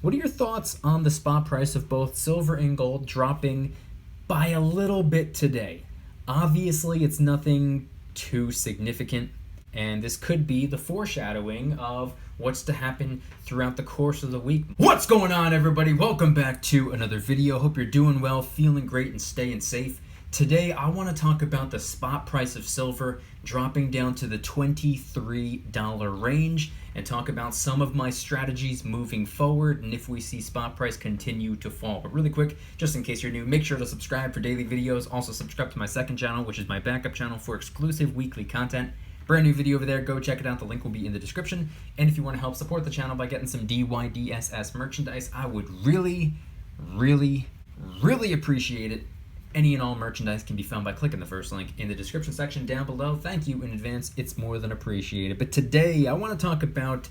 What are your thoughts on the spot price of both silver and gold dropping by a little bit today? Obviously, it's nothing too significant, and this could be the foreshadowing of what's to happen throughout the course of the week. What's going on, everybody? Welcome back to another video. Hope you're doing well, feeling great, and staying safe. Today, I want to talk about the spot price of silver dropping down to the $23 range and talk about some of my strategies moving forward and if we see spot price continue to fall. But really quick, just in case you're new, make sure to subscribe for daily videos. Also subscribe to my second channel, which is my backup channel for exclusive weekly content. Brand new video over there, go check it out. The link will be in the description. And if you want to help support the channel by getting some DYDSS merchandise, I would really appreciate it. Any and all merchandise can be found by clicking the first link in the description section down below. Thank you in advance. It's more than appreciated. But today I want to talk about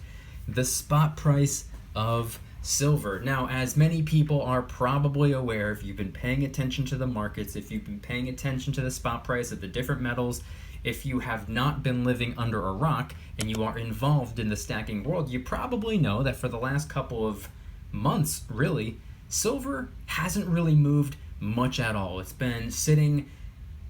the spot price of silver. Now, as many people are probably aware, if you've been paying attention to the markets, if you've been paying attention to the spot price of the different metals, if you have not been living under a rock and you are involved in the stacking world, you probably know that for the last couple of months, really, silver hasn't really moved much at all. It's been sitting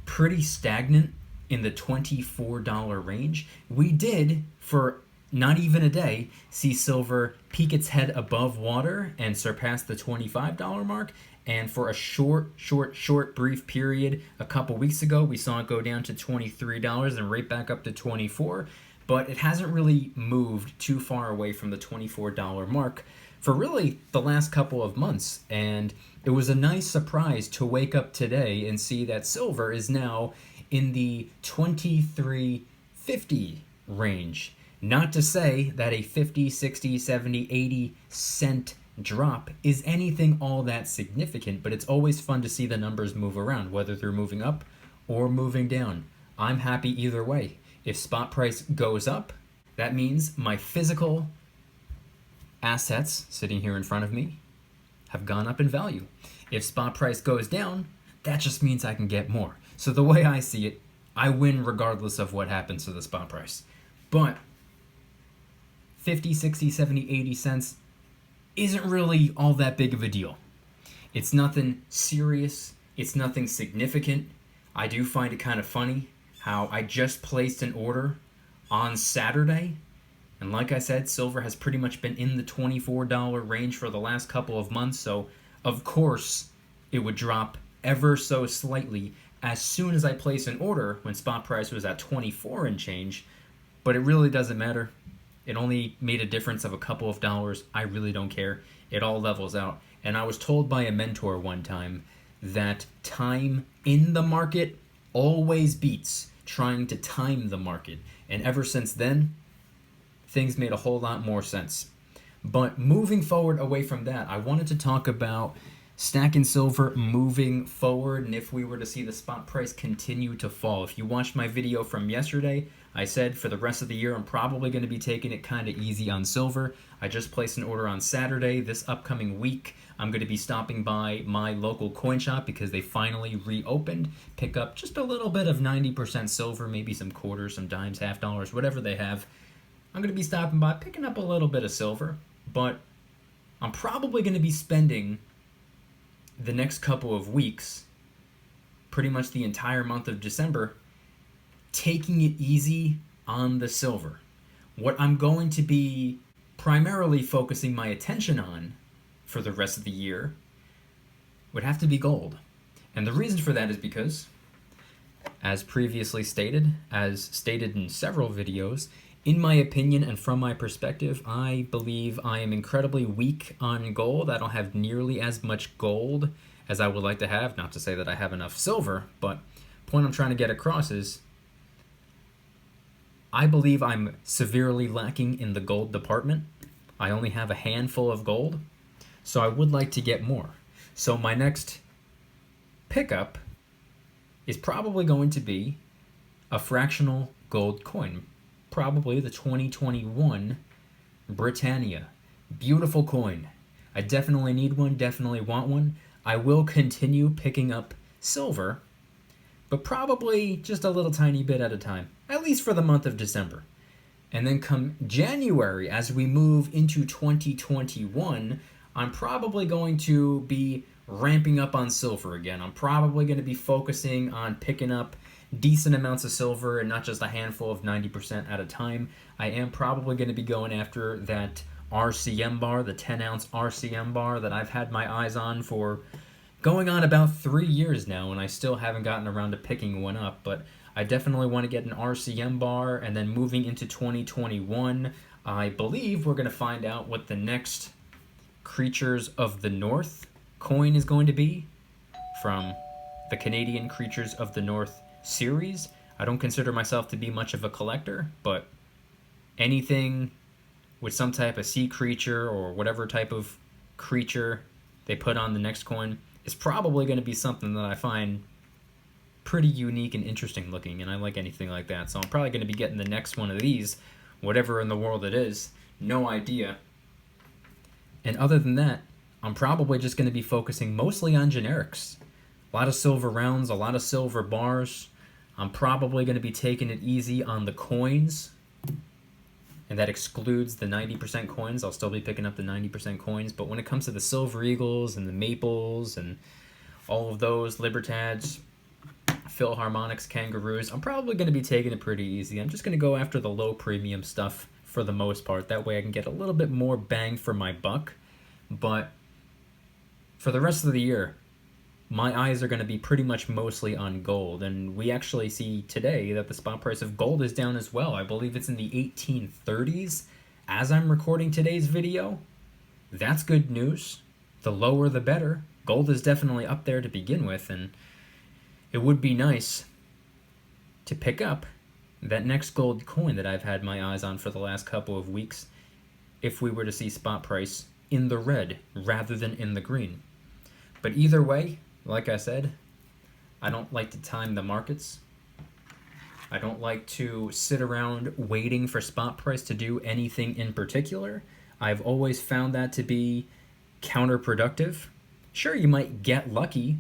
pretty stagnant in the $24 range. We did, for not even a day, see silver peek its head above water and surpass the $25 mark. And for a short brief period a couple weeks ago, we saw it go down to $23 and right back up to $24. But it hasn't really moved too far away from the $24 mark for really the last couple of months. And it was a nice surprise to wake up today and see that silver is now in the $23.50 range. Not to say that a 50, 60, 70, 80 cent drop is anything all that significant, but it's always fun to see the numbers move around, whether they're moving up or moving down. I'm happy either way. If spot price goes up, that means my physical assets sitting here in front of me have gone up in value. If spot price goes down, that just means I can get more. So the way I see it, I win regardless of what happens to the spot price. But 50, 60, 70, 80 cents isn't really all that big of a deal. It's nothing serious. It's nothing significant. I do find it kind of funny how I just placed an order on Saturday. And like I said, silver has pretty much been in the $24 range for the last couple of months. So, of course, it would drop ever so slightly as soon as I place an order when spot price was at 24 and change. But it really doesn't matter. It only made a difference of a couple of dollars. I really don't care. It all levels out. And I was told by a mentor one time that time in the market always beats trying to time the market. And ever since then, things made a whole lot more sense. But moving forward away from that, I wanted to talk about stacking silver moving forward and if we were to see the spot price continue to fall. If you watched my video from yesterday, I said for the rest of the year I'm probably going to be taking it kind of easy on silver. I just placed an order on Saturday. This upcoming week, I'm going to be stopping by my local coin shop because they finally reopened. Pick up just a little bit of 90% silver, maybe some quarters, some dimes, half dollars, whatever they have. I'm going to be stopping by, picking up a little bit of silver, but I'm probably going to be spending the next couple of weeks, pretty much the entire month of December, taking it easy on the silver. What I'm going to be primarily focusing my attention on for the rest of the year would have to be gold. And the reason for that is because, as previously stated, as stated in several videos, in my opinion and from my perspective, I believe I am incredibly weak on gold. I don't have nearly as much gold as I would like to have. Not to say that I have enough silver, but the point I'm trying to get across is I believe I'm severely lacking in the gold department. I only have a handful of gold, so I would like to get more. So my next pickup is probably going to be a fractional gold coin. Probably the 2021 Britannia. Beautiful coin. I definitely need one, definitely want one. I will continue picking up silver, but probably just a little tiny bit at a time, at least for the month of December. And then come January, as we move into 2021, I'm probably going to be ramping up on silver again. I'm probably going to be focusing on picking up decent amounts of silver and not just a handful of 90% at a time. I am probably going to be going after that RCM bar, the 10-ounce RCM bar that I've had my eyes on for going on about 3 years now, and I still haven't gotten around to picking one up. But I definitely want to get an RCM bar, and then moving into 2021, I believe we're going to find out what the next Creatures of the North coin is going to be from the Canadian Creatures of the North series. I don't consider myself to be much of a collector, but anything with some type of sea creature or whatever type of creature they put on the next coin is probably going to be something that I find pretty unique and interesting looking, and I like anything like that. So I'm probably going to be getting the next one of these, whatever in the world it is. No idea. And other than that, I'm probably just going to be focusing mostly on generics. A lot of silver rounds, a lot of silver bars. I'm probably going to be taking it easy on the coins, and that excludes the 90% coins. I'll still be picking up the 90% coins, but when it comes to the Silver Eagles and the Maples and all of those, Libertads, Philharmonics, Kangaroos, I'm probably going to be taking it pretty easy. I'm just going to go after the low premium stuff for the most part. That way I can get a little bit more bang for my buck. But for the rest of the year, my eyes are going to be pretty much mostly on gold. And we actually see today that the spot price of gold is down as well. I believe it's in the 1830s as I'm recording today's video. That's good news. The lower the better. Gold is definitely up there to begin with, and it would be nice to pick up that next gold coin that I've had my eyes on for the last couple of weeks if we were to see spot price in the red rather than in the green. But either way, like I said, I don't like to time the markets. I don't like to sit around waiting for spot price to do anything in particular. I've always found that to be counterproductive. Sure, you might get lucky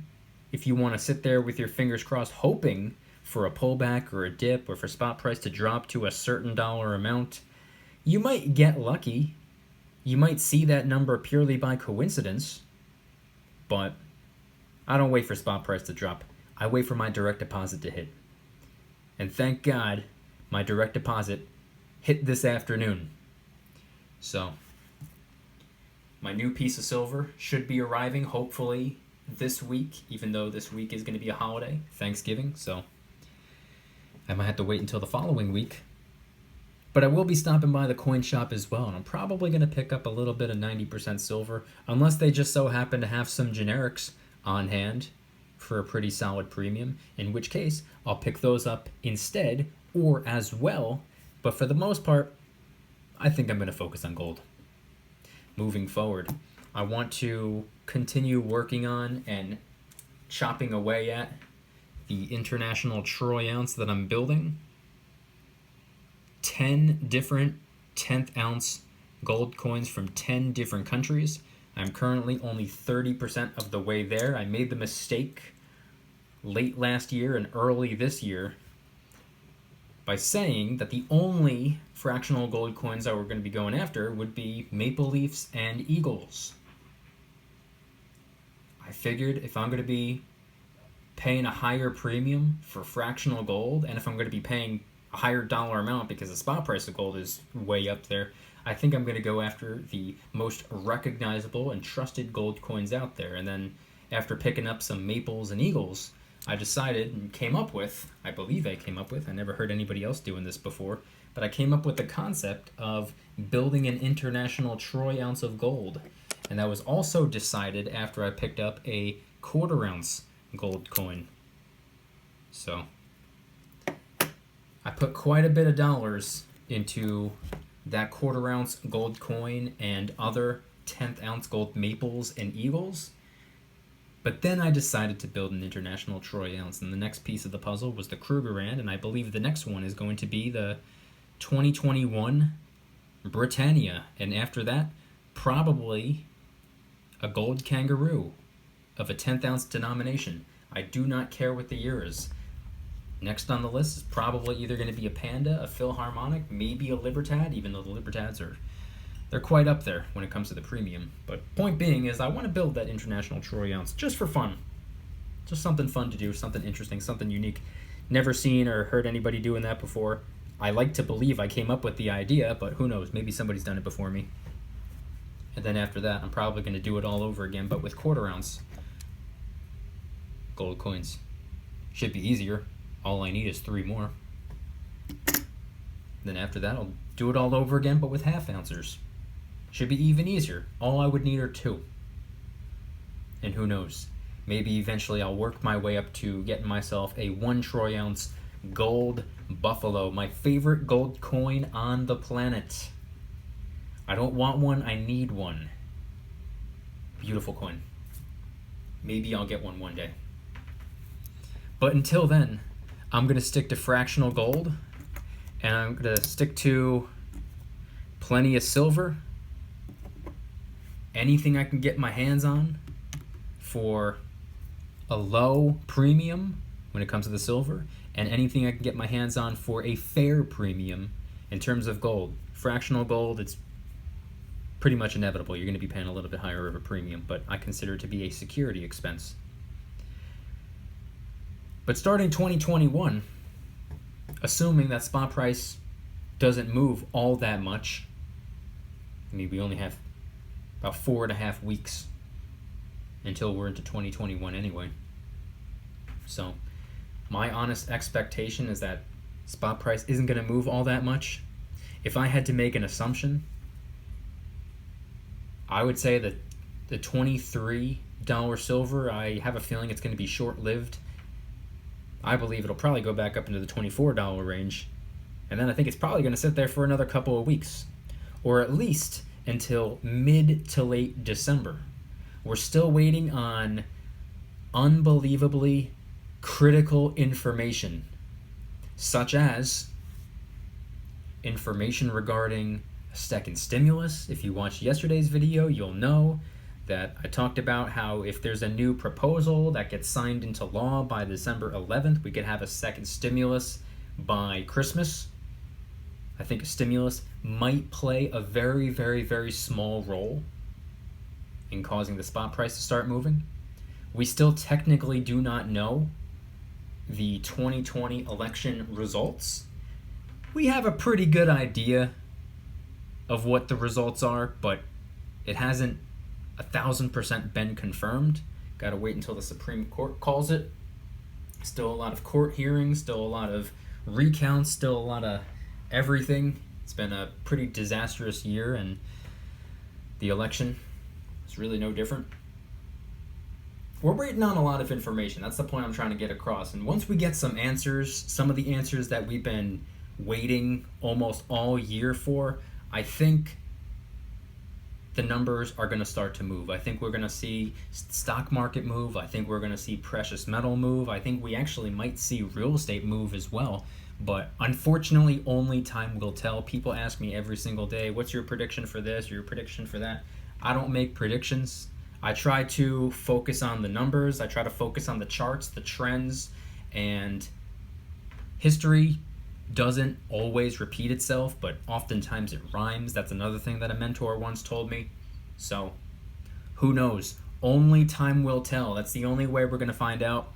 if you want to sit there with your fingers crossed hoping for a pullback or a dip or for spot price to drop to a certain dollar amount. You might get lucky. You might see that number purely by coincidence, but I don't wait for spot price to drop. I wait for my direct deposit to hit. And thank God my direct deposit hit this afternoon. So my new piece of silver should be arriving hopefully this week, even though this week is going to be a holiday, Thanksgiving, so I might have to wait until the following week. But I will be stopping by the coin shop as well, and I'm probably going to pick up a little bit of 90% silver, unless they just so happen to have some generics on hand for a pretty solid premium, in which case I'll pick those up instead or as well. But for the most part, I think I'm going to focus on gold. Moving forward, I want to continue working on and chopping away at the international troy ounce that I'm building. 10 different 10th ounce gold coins from 10 different countries. I'm currently only 30% of the way there. I made the mistake late last year and early this year by saying that the only fractional gold coins that we're going to be going after would be Maple Leafs and Eagles. I figured if I'm going to be paying a higher premium for fractional gold, and if I'm going to be paying a higher dollar amount because the spot price of gold is way up there, I think I'm going to go after the most recognizable and trusted gold coins out there. And then after picking up some Maples and Eagles, I decided and came up with, I believe I came up with, I never heard anybody else doing this before, but I came up with the concept of building an international troy ounce of gold. And that was also decided after I picked up a 1/4 ounce gold coin. So I put quite a bit of dollars into that 1/4 ounce gold coin and other 10th ounce gold Maples and Eagles. But then I decided to build an international troy ounce, and the next piece of the puzzle was the Krugerrand, and I believe the next one is going to be the 2021 Britannia, and after that, probably a gold kangaroo of a 10th ounce denomination. I do not care what the year is. Next on the list is probably either going to be a Panda, a Philharmonic, maybe a Libertad, even though the Libertads they're quite up there when it comes to the premium. But point being is I want to build that international troy ounce just for fun. Just something fun to do, something interesting, something unique. Never seen or heard anybody doing that before. I like to believe I came up with the idea, but who knows? Maybe somebody's done it before me. And then after that, I'm probably going to do it all over again, but with quarter ounce gold coins. Should be easier. All I need is 3 more. Then after that, I'll do it all over again, but with half ouncers. Should be even easier. All I would need are 2. And who knows? Maybe eventually I'll work my way up to getting myself a 1 troy ounce gold buffalo, my favorite gold coin on the planet. I don't want one, I need one. Beautiful coin. Maybe I'll get one day. But until then, I'm going to stick to fractional gold, and I'm going to stick to plenty of silver. Anything I can get my hands on for a low premium when it comes to the silver, and anything I can get my hands on for a fair premium in terms of gold. Fractional gold, it's pretty much inevitable. You're going to be paying a little bit higher of a premium, but I consider it to be a security expense. But starting 2021, assuming that spot price doesn't move all that much, I mean, we only have about 4.5 weeks until we're into 2021 anyway. So my honest expectation is that spot price isn't going to move all that much. If I had to make an assumption, I would say that the $23 silver, I have a feeling it's going to be short-lived. I believe it'll probably go back up into the $24 range, and then I think it's probably going to sit there for another couple of weeks, or at least until mid to late December. We're still waiting on unbelievably critical information, such as information regarding a second stimulus. If you watched yesterday's video, you'll know that I talked about how if there's a new proposal that gets signed into law by December 11th, we could have a second stimulus by Christmas. I think a stimulus might play a very, very, very small role in causing the spot price to start moving. We still technically do not know the 2020 election results. We have a pretty good idea of what the results are, but it hasn't 1,000% been confirmed. Got to wait until the Supreme Court calls it. Still a lot of court hearings, still a lot of recounts, still a lot of everything. It's been a pretty disastrous year, and the election is really no different. We're waiting on a lot of information. That's the point I'm trying to get across. And once we get some answers, some of the answers that we've been waiting almost all year for, I think the numbers are going to start to move. I think we're going to see stock market move. I think we're going to see precious metal move. I think we actually might see real estate move as well. But unfortunately, only time will tell. People ask me every single day, what's your prediction for this, your prediction for that? I don't make predictions. I try to focus on the numbers. I try to focus on the charts, the trends, and history doesn't always repeat itself, but oftentimes it rhymes. That's another thing that a mentor once told me. So, who knows? Only time will tell. That's the only way we're going to find out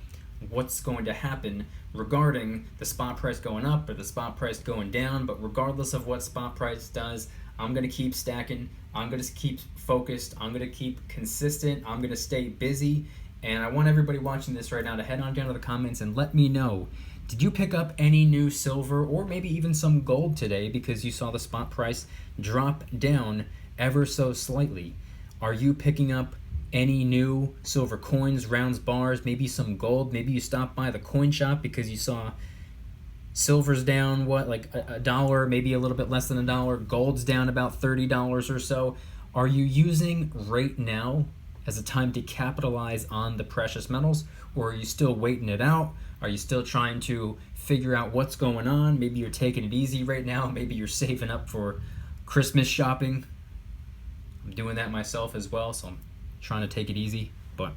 what's going to happen regarding the spot price going up or the spot price going down. But regardless of what spot price does, I'm going to keep stacking. I'm going to keep focused. I'm going to keep consistent. I'm going to stay busy. And I want everybody watching this right now to head on down to the comments and let me know, did you pick up any new silver or maybe even some gold today because you saw the spot price drop down ever so slightly? Are you picking up any new silver coins, rounds, bars, maybe some gold? Maybe you stopped by the coin shop because you saw silver's down, like a dollar, maybe a little bit less than $1. Gold's down about $30 or so. Are you using right now as a time to capitalize on the precious metals, or are you still waiting it out? Are you still trying to figure out what's going on? Maybe you're taking it easy right now. Maybe you're saving up for Christmas shopping. I'm doing that myself as well, so I'm trying to take it easy. But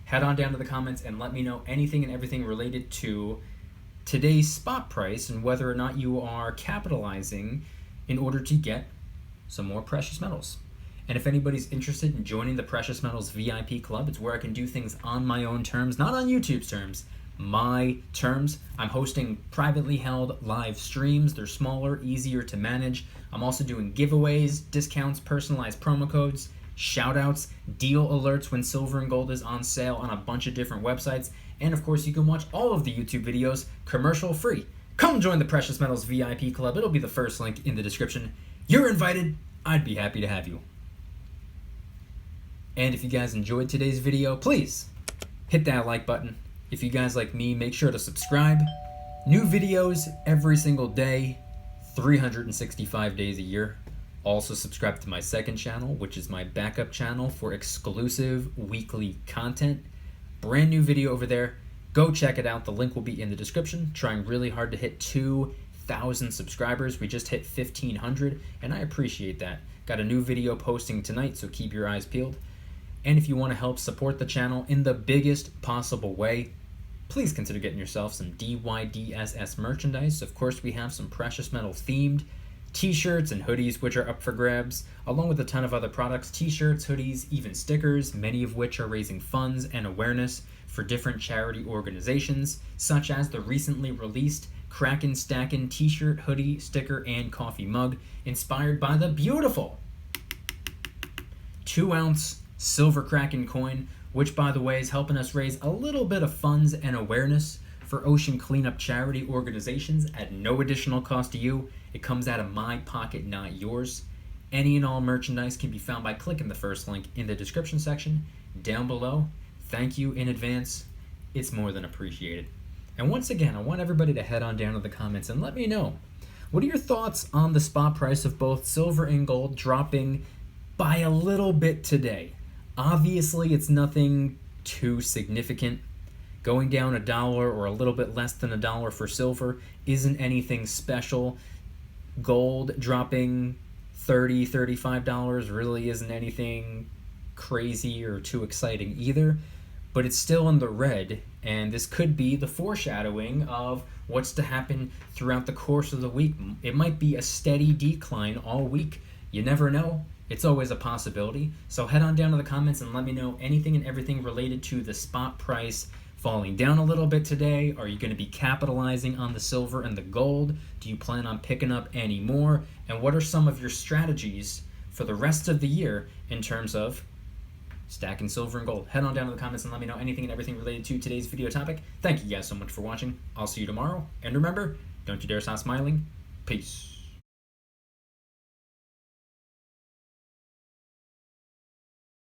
head on down to the comments and let me know anything and everything related to today's spot price and whether or not you are capitalizing in order to get some more precious metals. And if anybody's interested in joining the Precious Metals VIP Club, it's where I can do things on my own terms, not on YouTube's terms, my terms. I'm hosting privately held live streams. They're smaller, easier to manage. I'm also doing giveaways, discounts, personalized promo codes, shoutouts, deal alerts when silver and gold is on sale on a bunch of different websites. And of course, you can watch all of the YouTube videos commercial free. Come join the Precious Metals VIP Club. It'll be the first link in the description. You're invited. I'd be happy to have you. And if you guys enjoyed today's video, please hit that like button. If you guys like me, make sure to subscribe. New videos every single day, 365 days a year. Also subscribe to my second channel, which is my backup channel for exclusive weekly content. Brand new video over there. Go check it out. The link will be in the description. Trying really hard to hit 2,000 subscribers. We just hit 1,500, and I appreciate that. Got a new video posting tonight, so keep your eyes peeled. And if you want to help support the channel in the biggest possible way, please consider getting yourself some DYDSS merchandise. Of course, we have some precious metal themed t-shirts and hoodies, which are up for grabs, along with a ton of other products, t-shirts, hoodies, even stickers, many of which are raising funds and awareness for different charity organizations, such as the recently released Kraken Stackin' t-shirt, hoodie, sticker, and coffee mug, inspired by the beautiful 2-ounce silver Kraken coin, which by the way is helping us raise a little bit of funds and awareness for ocean cleanup charity organizations at no additional cost to you. It comes out of my pocket, not yours. Any and all merchandise can be found by clicking the first link in the description section down below. Thank you in advance. It's more than appreciated. And once again, I want everybody to head on down to the comments and let me know, what are your thoughts on the spot price of both silver and gold dropping by a little bit today? Obviously, it's nothing too significant. Going down $1 or a little bit less than $1 for silver isn't anything special. Gold dropping $30, $35 really isn't anything crazy or too exciting either, but it's still in the red, and this could be the foreshadowing of what's to happen throughout the course of the week. It might be a steady decline all week. You never know. It's always a possibility. So head on down to the comments and let me know anything and everything related to the spot price falling down a little bit today. Are you going to be capitalizing on the silver and the gold? Do you plan on picking up any more? And what are some of your strategies for the rest of the year in terms of stacking silver and gold? Head on down to the comments and let me know anything and everything related to today's video topic. Thank you guys so much for watching. I'll see you tomorrow. And remember, don't you dare stop smiling. Peace.